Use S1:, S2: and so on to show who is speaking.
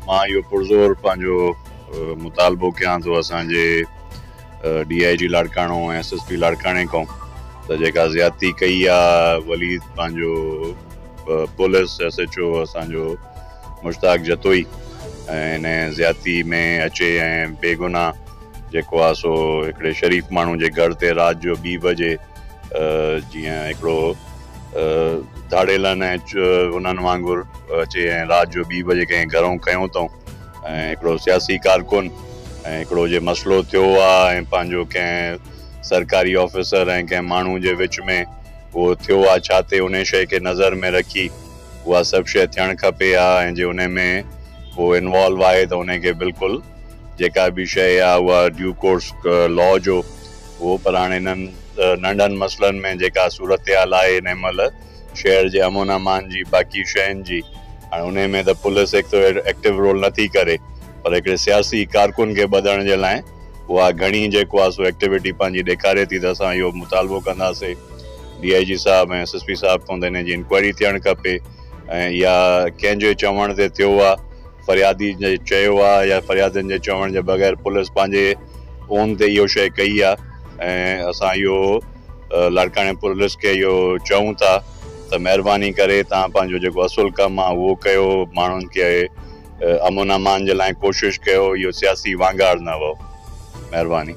S1: मां इहो पुरज़ोर पंहिंजो मुतालबो कयां थो असांजे DIG लाड़काणो ऐं SSP लाड़काणे खां त जेका ज़्यादती कई आहे वलीद पंहिंजो पुलिस SHO असांजो मुश्ताक जतोई ऐं हिन ज़्यादती में अचे ऐं बेगुनाह जेको आहे सो हिकिड़े शरीफ़ माण्हू जे घर ते राति जो 2 बजे जीअं हिकिड़ो धाड़ेलनि ऐं उन्हनि वांगुरु अचे ऐं राति जो 2 बजे कंहिं घरों कयूं अथऊं ऐं हिकिड़ो सियासी कारकुन ऐं हिकिड़ो जे मसइलो थियो आहे ऐं पंहिंजो कंहिं सरकारी ऑफिसर ऐं कंहिं माण्हू जे विच में उहो थियो आहे छा ते उन शइ खे नज़र में रखी उहा सभु शइ थियणु खपे ऐं जे उन में उहो इन्वॉल्व आहे त उनखे बिल्कुलु जेका बि शइ आहे उहा ड्यू कोर्स लॉ जो उहो पर हाणे हिननि नंढनि मसइलनि में जेका सूरत हाल आहे हिन महिल शहर जे अमन अमान जी बाक़ी शयुनि जी हाणे उन में त पुलिस हिकु एक्टिव रोल नथी करे पर हिकिड़े सियासी कारकुन खे ॿधण जे लाइ उहा घणी जेको आहे सो एक्टिविटी पंहिंजी ॾेखारे थी त असां इहो मुतालबो कंदासीं DIG साहिबु ऐं SSP साहिब खां त हिन जी इंक्वायरी थियणु खपे ऐं इहा कंहिंजे चवण ते थियो आहे फरियादी जे चयो आहे या फरियादियुनि जे चवण जे बग़ैर पुलिस पंहिंजे ओन ते इहो शइ कई आहे ऐं असां इहो लाड़काणे पुलिस खे इहो चऊं था त महिरबानी करे तव्हां पंहिंजो जेको असुलु कमु आहे उहो कयो माण्हुनि खे अमन अमान जे लाइ कोशिशि कयो इहो सियासी वांगाड़ न हो महिरबानी।